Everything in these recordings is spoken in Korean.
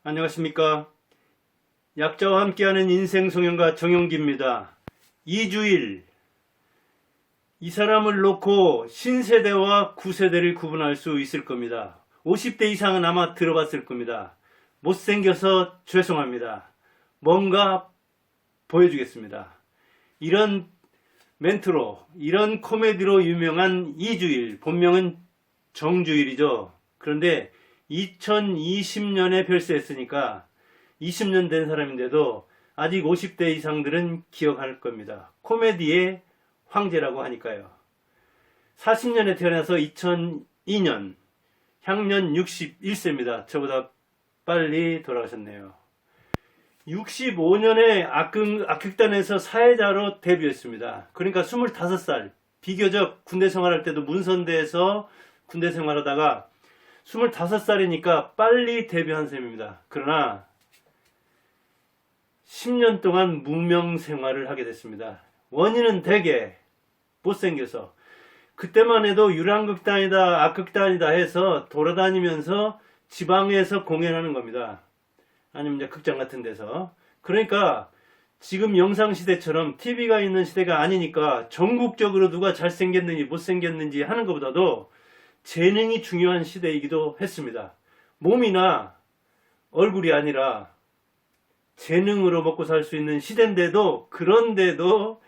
안녕하십니까. 약자와 함께하는 인생 송영가 정용기입니다. 이주일, 이 사람을 놓고 신세대와 구세대를 구분할 수 있을 겁니다. 50대 이상은 아마 들어봤을 겁니다. 못생겨서 죄송합니다. 뭔가 보여주겠습니다. 이런 멘트로, 이런 코미디로 유명한 이주일, 본명은 정주일이죠. 그런데 2020년에 별세했으니까 20년 된 사람인데도 아직 50대 이상들은 기억할 겁니다. 코미디의 황제라고 하니까요. 40년에 태어나서 2002년, 향년 61세입니다. 저보다 빨리 돌아가셨네요. 65년에 악극단에서 사회자로 데뷔했습니다. 그러니까 25살, 비교적 군대 생활할 때도 문선대에서 군대 생활하다가 25살이니까 빨리 데뷔한 셈입니다. 그러나 10년 동안 무명 생활을 하게 됐습니다. 원인은 대개 못생겨서, 그때만 해도 유랑극단이다 악극단이다 해서 돌아다니면서 지방에서 공연하는 겁니다. 아니면 이제 극장 같은 데서. 그러니까 지금 영상시대처럼 TV가 있는 시대가 아니니까 전국적으로 누가 잘생겼는지 못생겼는지 하는 것보다도 재능이 중요한 시대이기도 했습니다. 몸이나 얼굴이 아니라 재능으로 먹고 살 수 있는 시대인데도, 그런데도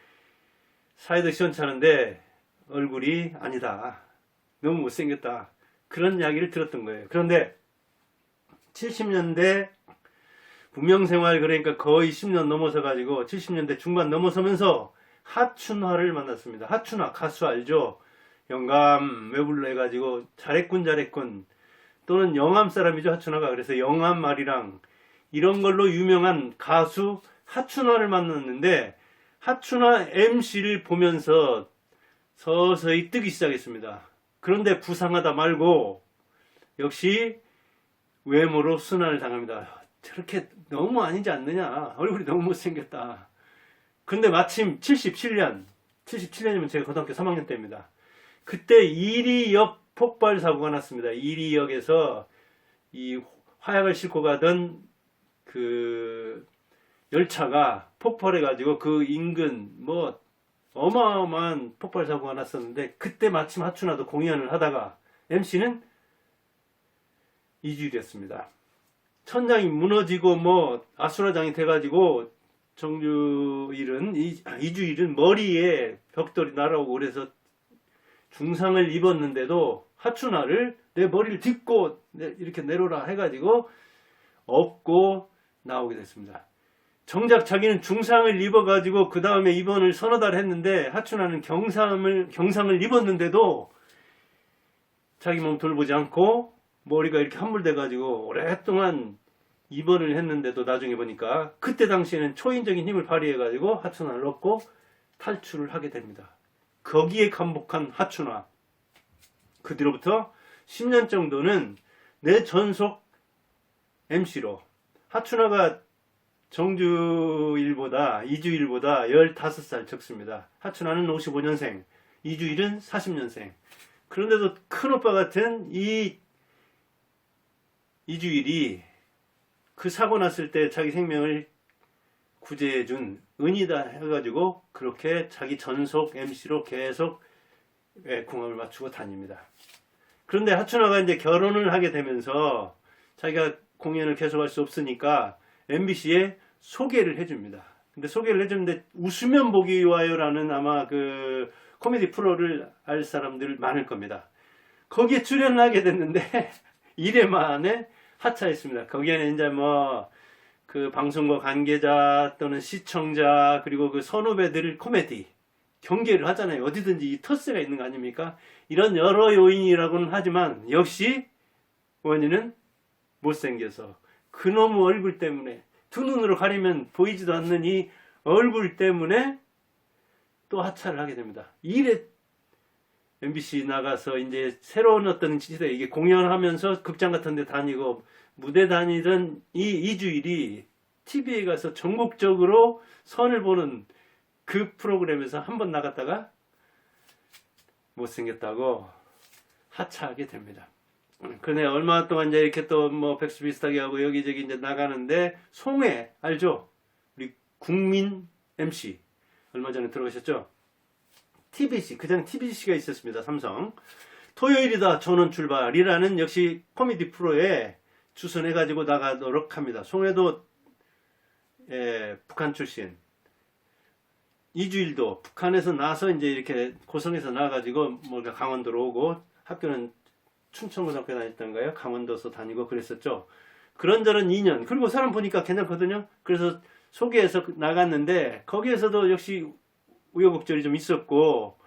사회도 시원찮은데 얼굴이 아니다, 너무 못생겼다, 그런 이야기를 들었던 거예요. 그런데 70년대 무명생활, 그러니까 거의 10년 넘어서 가지고 70년대 중반 넘어서면서 하춘화를 만났습니다. 하춘화 가수 알죠? 영감 왜 불러 해가지고 잘했군 또는 영암 사람이죠, 하춘화가. 그래서 영암 말이랑 이런 걸로 유명한 가수 하춘화를 만났는데, 하춘화 MC를 보면서 서서히 뜨기 시작했습니다. 그런데 부상하다 말고 역시 외모로 순환을 당합니다. 저렇게 너무 아니지 않느냐, 얼굴이 너무 못생겼다. 근데 마침 77년이면 제가 고등학교 3학년 때입니다. 그때 이리역 폭발 사고가 났습니다. 이리역에서 이 화약을 싣고 가던 그 열차가 폭발해가지고 그 인근 어마어마한 폭발 사고가 났었는데, 그때 마침 하춘화도 공연을 하다가 MC는 이주일이었습니다. 천장이 무너지고 아수라장이 돼가지고 이주일은 머리에 벽돌이 날아오고 그래서 중상을 입었는데도 하춘화를 내 머리를 딛고 이렇게 내려라 해가지고 업고 나오게 됐습니다. 정작 자기는 중상을 입어가지고 그 다음에 입원을 서너 달 했는데, 하춘화는 경상을 입었는데도 자기 몸 돌보지 않고 머리가 이렇게 함몰돼가지고 오랫동안 입원을 했는데도 나중에 보니까 그때 당시에는 초인적인 힘을 발휘해가지고 하춘화를 얻고 탈출을 하게 됩니다. 거기에 감복한 하춘화. 그 뒤로부터 10년 정도는 내 전속 MC로, 하춘화가 이주일보다 15살 적습니다. 하춘화는 55년생, 이주일은 40년생. 그런데도 큰오빠 같은 이주일이 그 사고 났을 때 자기 생명을 구제해준 은이다 해가지고 그렇게 자기 전속 MC로 계속 궁합을 맞추고 다닙니다. 그런데 하춘화가 이제 결혼을 하게 되면서 자기가 공연을 계속할 수 없으니까 MBC에 소개를 해줍니다. 근데 소개를 해주는데 웃으면 보기 와요라는 아마 그 코미디 프로를 알 사람들 많을 겁니다. 거기에 출연을 하게 됐는데 1회 만에 하차했습니다. 거기에는 이제 그 방송국 관계자 또는 시청자 그리고 그 선후배들 코미디 경계를 하잖아요. 어디든지 이 텃세가 있는 거 아닙니까? 이런 여러 요인이라고는 하지만 역시 원인은 못생겨서, 그놈의 얼굴 때문에, 두 눈으로 가리면 보이지도 않는 이 얼굴 때문에 또 하차를 하게 됩니다. 이래 MBC 나가서 이제 새로운 어떤 시대, 이게 공연하면서 극장 같은 데 다니고 무대 다니던 이 이주일이 TV에 가서 전국적으로 선을 보는 그 프로그램에서 한번 나갔다가 못생겼다고 하차하게 됩니다. 그네 얼마 동안 이제 이렇게 또 뭐 백수 비슷하게 하고 여기저기 이제 나가는데 송혜 알죠? 우리 국민 MC 얼마 전에 들어오셨죠? TBC 그전 TBC가 있었습니다. 삼성 토요일이다 전원 출발이라는 역시 코미디 프로에 주선해 가지고 나가도록 합니다. 송혜도 북한 출신. 이주일도 북한에서 나서 이제 이렇게 고성에서 나가지고 뭔가 강원도로 오고 학교는 춘천고등학교 다녔던가요? 강원도서 다니고 그랬었죠. 그런저런 인연 그리고 사람 보니까 괜찮거든요. 그래서 소개해서 나갔는데 거기에서도 역시 우여곡절이 좀 있었고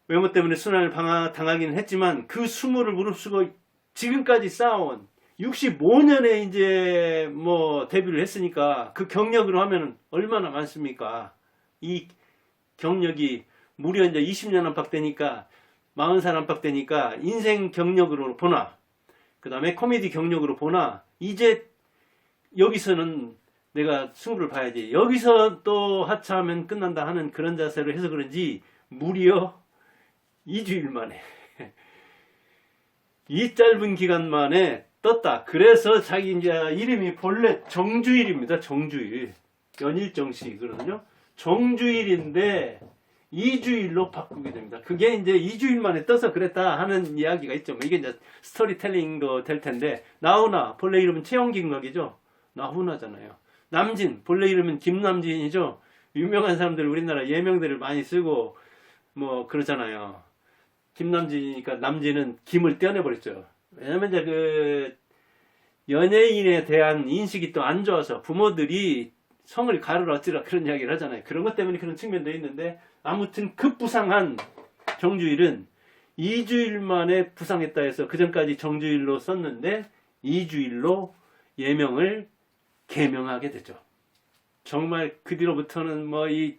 외모 때문에 순환을 당하긴 했지만 그 수모를 무릅쓰고 지금까지 쌓아온 65년에 이제 뭐 데뷔를 했으니까 그 경력으로 하면 얼마나 많습니까? 이 경력이 무려 이제 20년 안팎 되니까 40살 안팎 되니까 인생 경력으로 보나 그 다음에 코미디 경력으로 보나 이제 여기서는 내가 승부를 봐야지 여기서 또 하차하면 끝난다 하는 그런 자세로 해서 그런지 무려 2주일 만에 이 짧은 기간 만에 떴다. 그래서 자기 이제 이름이 본래 정주일입니다. 정주일 연일정씨거든요. 정주일인데 2주일로 바꾸게 됩니다. 그게 이제 2주일 만에 떠서 그랬다 하는 이야기가 있죠. 뭐 이게 이제 스토리텔링도 될 텐데 나훈아 본래 이름은 최영김각이죠. 나훈아잖아요. 남진 본래 이름은 김남진이죠. 유명한 사람들 우리나라 예명들을 많이 쓰고 뭐 그러잖아요. 김남진이니까 남진은 김을 떼어내버렸죠. 왜냐면 이제 그 연예인에 대한 인식이 또 안 좋아서 부모들이 성을 가르라 어찌라 그런 이야기를 하잖아요. 그런 것 때문에 그런 측면도 있는데 아무튼 급부상한 정주일은 2주일 만에 부상했다 해서 그 전까지 정주일로 썼는데 2주일로 예명을 개명하게 되죠. 정말 그 뒤로부터는 뭐 이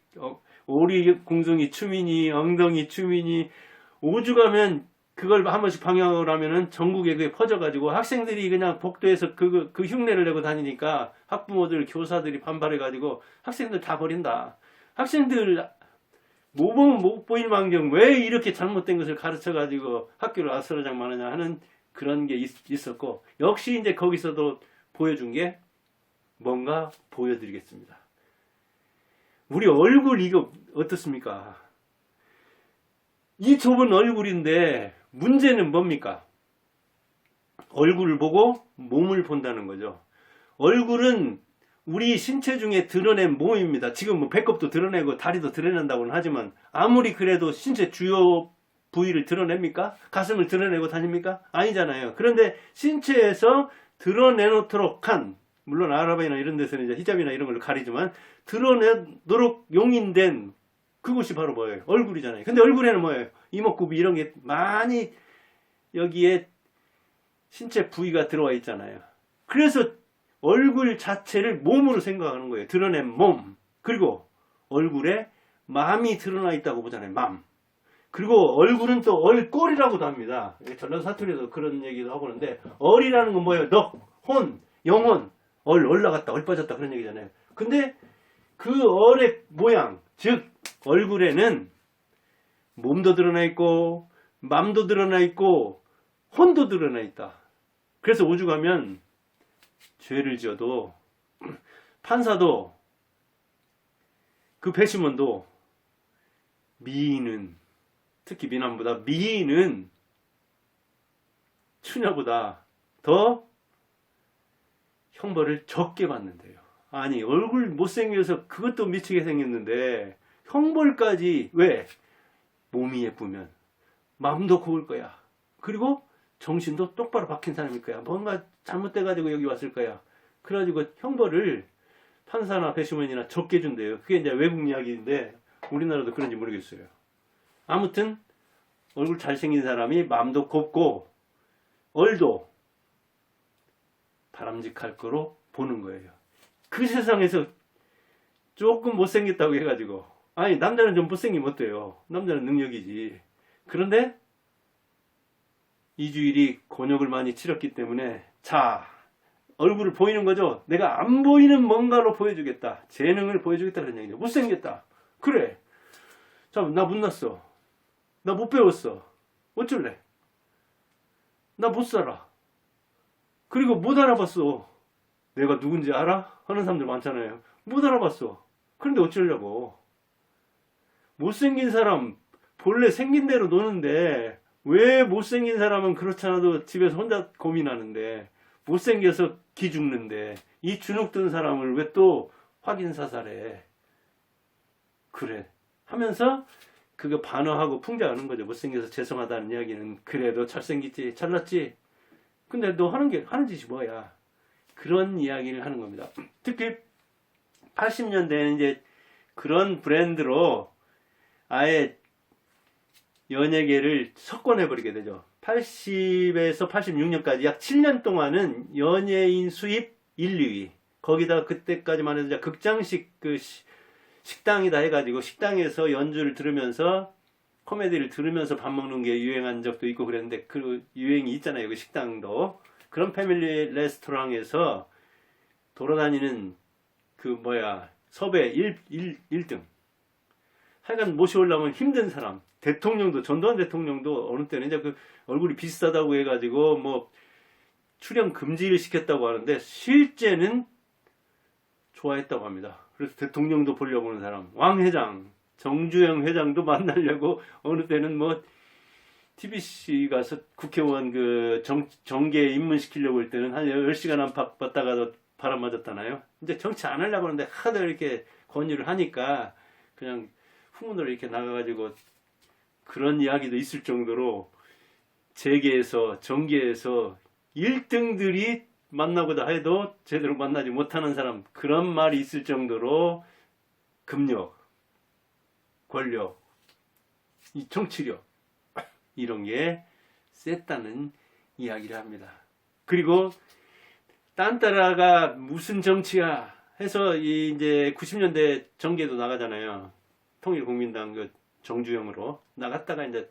오리 공둥이 추민이 엉덩이 추민이 오죽하면 그걸 한 번씩 방영을 하면은 전국에 그게 퍼져가지고 학생들이 그냥 복도에서 그 흉내를 내고 다니니까 학부모들, 교사들이 반발해가지고 학생들 다 버린다. 학생들 모범 못 보일 망정 왜 이렇게 잘못된 것을 가르쳐가지고 학교를 아수라장마느냐 하는 그런 게 있었고 역시 이제 거기서도 보여준 게 뭔가 보여드리겠습니다. 우리 얼굴 이거 어떻습니까? 이 좁은 얼굴인데 문제는 뭡니까? 얼굴을 보고 몸을 본다는 거죠. 얼굴은 우리 신체 중에 드러낸 몸입니다. 지금 뭐 배꼽도 드러내고 다리도 드러낸다고는 하지만 아무리 그래도 신체 주요 부위를 드러냅니까? 가슴을 드러내고 다닙니까? 아니잖아요. 그런데 신체에서 드러내놓도록 한 물론 아랍이나 이런 데서는 이제 히잡이나 이런 걸로 가리지만 드러내도록 용인된 그것이 바로 뭐예요? 얼굴이잖아요. 근데 얼굴에는 뭐예요? 이목구비 이런 게 많이 여기에 신체 부위가 들어와 있잖아요. 그래서 얼굴 자체를 몸으로 생각하는 거예요. 드러낸 몸. 그리고 얼굴에 마음이 드러나 있다고 보잖아요. 마음. 그리고 얼굴은 또 얼꼴이라고도 합니다. 전라도 사투리에도 그런 얘기도 하고 그러는데 얼이라는 건 뭐예요? 덕, 혼, 영혼. 올라갔다, 빠졌다 그런 얘기잖아요. 근데 그 얼의 모양, 즉 얼굴에는 몸도 드러나 있고 맘도 드러나 있고 혼도 드러나 있다. 그래서 오죽하면 죄를 지어도 판사도 그 배심원도 미인은 특히 미남보다 미인은 추녀보다 더 형벌을 적게 받는데요. 아니 얼굴 못생겨서 그것도 미치게 생겼는데 형벌까지 왜? 몸이 예쁘면 마음도 고울 거야. 그리고 정신도 똑바로 박힌 사람일 거야. 뭔가 잘못돼가지고 여기 왔을 거야. 그래가지고 형벌을 판사나 배심원이나 적게 준대요. 그게 이제 외국 이야기인데 우리나라도 그런지 모르겠어요. 아무튼 얼굴 잘생긴 사람이 마음도 곱고 얼도 바람직할 거로 보는 거예요. 그 세상에서 조금 못생겼다고 해가지고 아니 남자는 좀 못생기면 어때요? 남자는 능력이지. 그런데 이주일이 곤욕을 많이 치렀기 때문에 자 얼굴을 보이는 거죠. 내가 안 보이는 뭔가로 보여주겠다. 재능을 보여주겠다 그런 얘기죠. 못생겼다. 그래. 자, 나 못났어. 나 못 배웠어. 어쩔래? 나 못 살아. 그리고 못 알아봤어. 내가 누군지 알아? 하는 사람들 많잖아요. 못 알아봤어. 그런데 어쩌려고. 못생긴 사람 본래 생긴 대로 노는데 왜 못생긴 사람은 그렇잖아도 집에서 혼자 고민하는데 못생겨서 기죽는데 이 주눅 든 사람을 왜 또 확인 사살해. 그래 하면서 그거 반어하고 풍자하는 거죠. 못생겨서 죄송하다는 이야기는. 그래 너 잘생겼지 잘났지 근데 너 하는 짓이 뭐야. 그런 이야기를 하는 겁니다. 특히 80년대에는 이제 그런 브랜드로 아예 연예계를 석권해버리게 되죠. 80에서 86년까지 약 7년 동안은 연예인 수입 1, 2위. 거기다 그때까지만 해도 극장식 식당이다 해가지고 식당에서 연주를 들으면서 코미디를 들으면서 밥 먹는 게 유행한 적도 있고 그랬는데 그 유행이 있잖아요. 그 식당도. 그런 패밀리 레스토랑에서 돌아다니는 섭외 1등. 하여간 모셔오려면 힘든 사람. 대통령도, 전두환 대통령도 어느 때는 이제 그 얼굴이 비슷하다고 해가지고 뭐 출연 금지를 시켰다고 하는데 실제는 좋아했다고 합니다. 그래서 대통령도 보려고 하는 사람. 왕 회장, 정주영 회장도 만나려고 어느 때는 뭐 TBC 가서 국회의원 정계에 입문시키려고 할 때는 한 10시간 안팎 받다가도 바람 맞았잖아요. 이제 정치 안 하려고 하는데 하도 이렇게 권유를 하니까 그냥 후문으로 이렇게 나가가지고 그런 이야기도 있을 정도로 재계에서 정계에서 1등들이 만나고자 해도 제대로 만나지 못하는 사람, 그런 말이 있을 정도로 금력, 권력, 이 정치력 이런 게 셌다는 이야기를 합니다. 그리고 딴따라가 무슨 정치야 해서 이제 90년대 정계도 나가잖아요. 통일국민당 정주영으로 나갔다가 이제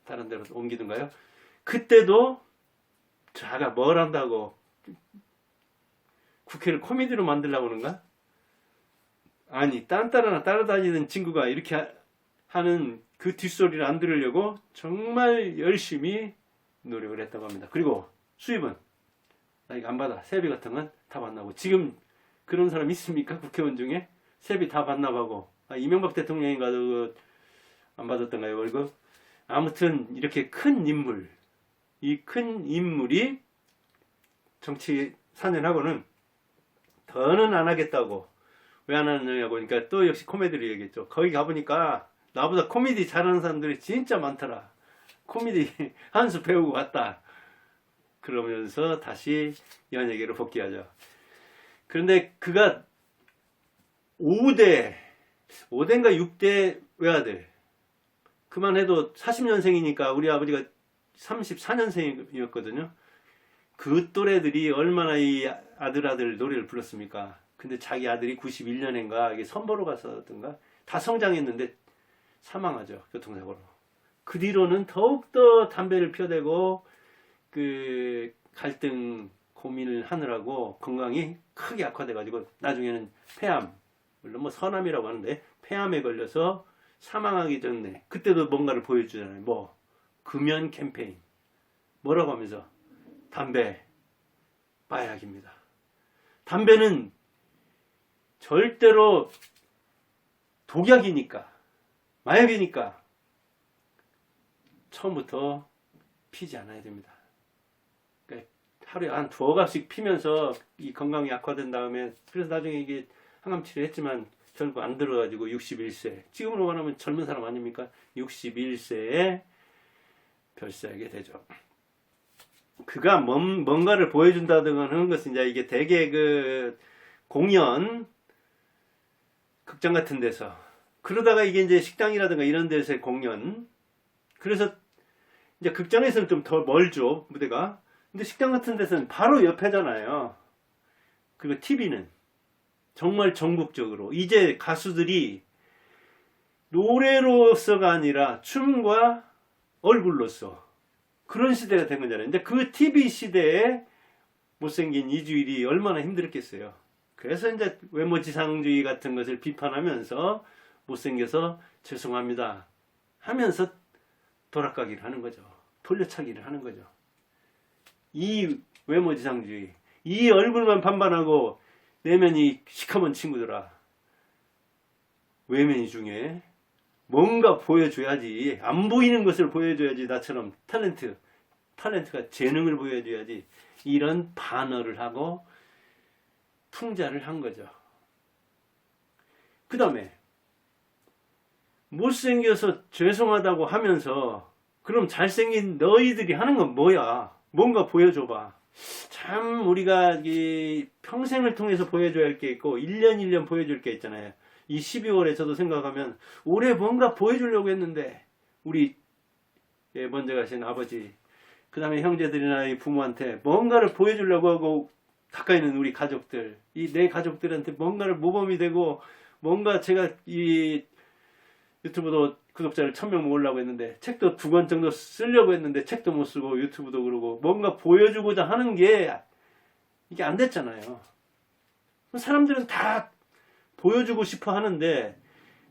다른 데로 옮기던가요. 그때도 자가 뭘 한다고 국회를 코미디로 만들려고 하는가? 아니 딴따라나 따라다니는 친구가 이렇게 하는 그 뒷소리를 안 들으려고 정말 열심히 노력을 했다고 합니다. 그리고 수입은 나 이거 안 받아. 세비 같은 건 다 받나고. 지금 그런 사람 있습니까? 국회의원 중에 세비 다 받나고. 이명박 대통령인가도 안 받았던가요 월급? 아무튼 이렇게 큰 인물, 이 큰 인물이 정치 4년 하고는 더는 안 하겠다고. 왜 안 하느냐고 그러니까 또 역시 코미디를 얘기했죠. 거기 가보니까 나보다 코미디 잘하는 사람들이 진짜 많더라. 코미디 한 수 배우고 갔다. 그러면서 다시 연예계로 복귀하죠. 그런데 그가 5대인가 6대 외아들. 그만해도 40년생이니까 우리 아버지가 34년생이었거든요. 그 또래들이 얼마나 이 아들 노래를 불렀습니까? 근데 자기 아들이 91년인가 이게 선보러 갔었던가 다 성장했는데 사망하죠. 교통사고로. 그 뒤로는 더욱더 담배를 피워대고 그 갈등 고민을 하느라고 건강이 크게 악화돼가지고 나중에는 폐암, 물론 뭐 선암이라고 하는데 폐암에 걸려서 사망하기 전에 그때도 뭔가를 보여주잖아요. 뭐 금연 캠페인 뭐라고 하면서 담배 마약입니다. 담배는 절대로 독약이니까 마약이니까 처음부터 피지 않아야 됩니다. 그러니까 하루에 한 2갑씩 피면서 이 건강이 악화된 다음에 그래서 나중에 이게 항암 치료했지만 결국 안 들어가지고 61세 지금으로 말하면 젊은 사람 아닙니까? 61세에 별세하게 되죠. 그가 뭔가를 보여준다든가 하는 것은 이제 이게 대개 그 공연 극장 같은 데서 그러다가 이게 이제 식당이라든가 이런 데서의 공연 그래서 이제 극장에서는 좀 더 멀죠 무대가. 근데 식당 같은 데서는 바로 옆에잖아요. 그리고 TV는 정말 전국적으로 이제 가수들이 노래로서가 아니라 춤과 얼굴로서 그런 시대가 된 거잖아요. 근데 그 TV 시대에 못생긴 이주일이 얼마나 힘들었겠어요. 그래서 이제 외모지상주의 같은 것을 비판하면서 못생겨서 죄송합니다 하면서 돌아가기를 하는 거죠. 돌려차기를 하는 거죠. 이 외모지상주의, 이 얼굴만 반반하고 내면이 시커먼 친구들아, 외면이 중요해. 뭔가 보여줘야지. 안 보이는 것을 보여줘야지. 나처럼 탤런트가 재능을 보여줘야지. 이런 반어를 하고 풍자를 한 거죠. 그 다음에 못생겨서 죄송하다고 하면서 그럼 잘생긴 너희들이 하는 건 뭐야? 뭔가 보여줘봐. 참 우리가 이 평생을 통해서 보여줘야 할 게 있고 1년 1년 보여줄 게 있잖아요. 이 12월에 저도 생각하면 올해 뭔가 보여주려고 했는데 우리 먼저 가신 아버지, 그 다음에 형제들이나 이 부모한테 뭔가를 보여주려고 하고 가까이 있는 우리 가족들, 이 내 가족들한테 뭔가를 모범이 되고 뭔가 제가 이 유튜브도 구독자를 1000명 모으려고 했는데 책도 2권 정도 쓰려고 했는데 책도 못 쓰고 유튜브도 그러고 뭔가 보여주고자 하는 게 이게 안 됐잖아요. 사람들은 다 보여주고 싶어 하는데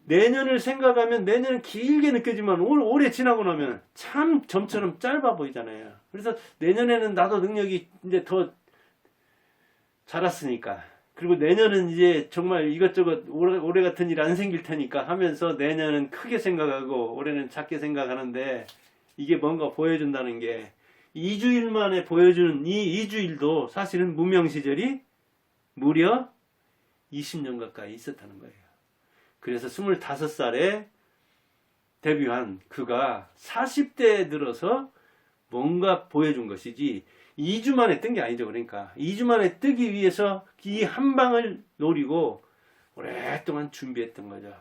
내년을 생각하면 내년은 길게 느껴지만 올해 지나고 나면 참 점처럼 짧아 보이잖아요. 그래서 내년에는 나도 능력이 이제 더 자랐으니까, 그리고 내년은 이제 정말 이것저것 올해 같은 일 안 생길 테니까 하면서 내년은 크게 생각하고 올해는 작게 생각하는데, 이게 뭔가 보여준다는 게 2주일 만에 보여주는 이 2주일도 사실은 무명 시절이 무려 20년 가까이 있었다는 거예요. 그래서 25살에 데뷔한 그가 40대에 들어서 뭔가 보여준 것이지 2주 만에 뜬 게 아니죠. 그러니까 2주 만에 뜨기 위해서 이 한 방을 노리고 오랫동안 준비했던 거죠.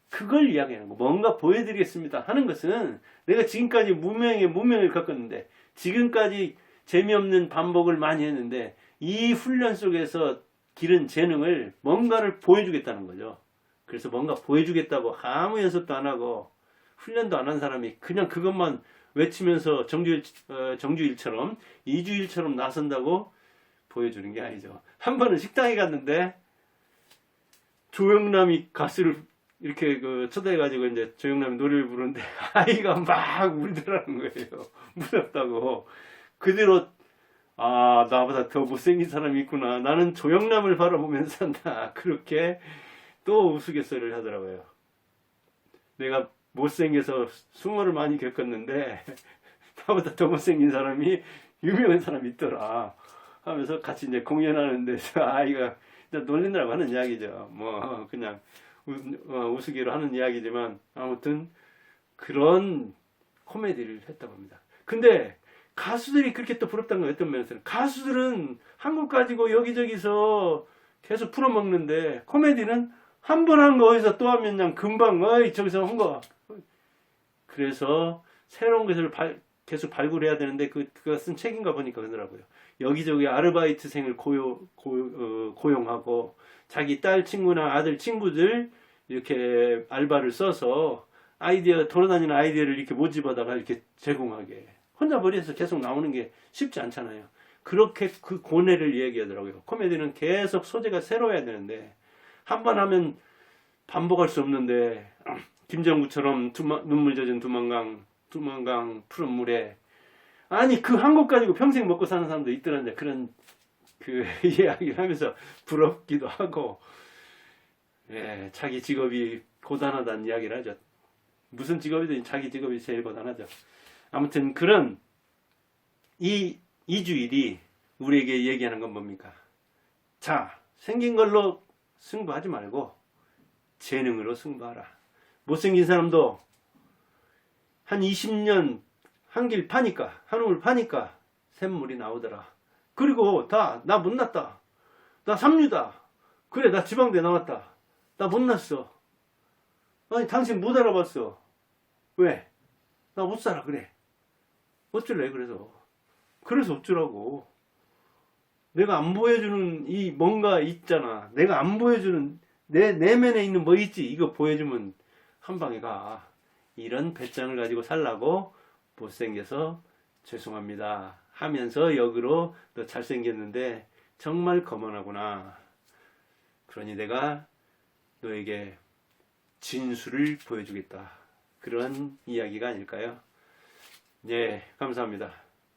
그걸 이야기하는 거. 뭔가 보여드리겠습니다 하는 것은 내가 지금까지 무명을 겪었는데, 지금까지 재미없는 반복을 많이 했는데 이 훈련 속에서 기른 재능을 뭔가를 보여주겠다는 거죠. 그래서 뭔가 보여주겠다고 아무 연습도 안 하고 훈련도 안 한 사람이 그냥 그것만 외치면서 정주일처럼 2주일처럼 나선다고 보여주는 게 아니죠. 한 번은 식당에 갔는데 조영남이 가수를 이렇게 초대해가지고 이제 조영남이 노래를 부르는데 아이가 막 울더라는 거예요. 무섭다고. 그대로 나보다 더 못생긴 사람이 있구나. 나는 조영남을 바라보면서 산다. 그렇게 또 우스갯소리를 하더라고요. 내가 못생겨서 수모를 많이 겪었는데 나보다 더 못생긴 사람이 유명한 사람이 있더라 하면서 같이 이제 공연하는 데서 아이가 놀린다고 하는 이야기죠. 뭐 그냥 우스개로 하는 이야기지만 아무튼 그런 코미디를 했다고 합니다. 근데 가수들이 그렇게 또 부럽다는 건 어떤 면에서는, 가수들은 한 곡 가지고 여기저기서 계속 풀어먹는데 코미디는 한 번 한 거 어디서 또 하면 그냥 금방 저기서 한 거. 그래서 새로운 것을 계속 발굴해야 되는데 그가 쓴 책인가 보니까 그러더라고요. 여기저기 아르바이트생을 고용하고 자기 딸 친구나 아들 친구들 이렇게 알바를 써서 돌아다니는 아이디어를 이렇게 모집하다가 이렇게 제공하게. 혼자 머리에서 계속 나오는 게 쉽지 않잖아요. 그렇게 그 고뇌를 얘기하더라고요. 코미디는 계속 소재가 새로워야 되는데 한 번 하면 반복할 수 없는데, 김정구처럼 눈물 젖은 두만강 푸른 물에, 아니 그 한 곡 가지고 평생 먹고 사는 사람도 있더란데, 그런 그 이야기를 하면서 부럽기도 하고, 자기 직업이 고단하다는 이야기를 하죠. 무슨 직업이든 자기 직업이 제일 고단하죠. 아무튼 그런 이 2주일이 우리에게 얘기하는 건 뭡니까? 자, 생긴 걸로 승부하지 말고 재능으로 승부하라. 못생긴 사람도 한 20년 한 길 파니까, 한우물 파니까 샘물이 나오더라. 그리고 나 못났다. 나 삼류다. 그래, 나 지방대 나왔다. 나 못났어. 아니, 당신 못 알아봤어. 왜? 나 못 살아. 그래. 어쩔래? 그래서 어쩌라고. 내가 안 보여주는 이 뭔가 있잖아. 내가 안 보여주는 내 내면에 있는 뭐 있지? 이거 보여주면 한 방에 가. 이런 배짱을 가지고 살라고 못생겨서 죄송합니다 하면서 역으로 너 잘생겼는데 정말 거만하구나. 그러니 내가 너에게 진수를 보여주겠다. 그런 이야기가 아닐까요? 예, 감사합니다.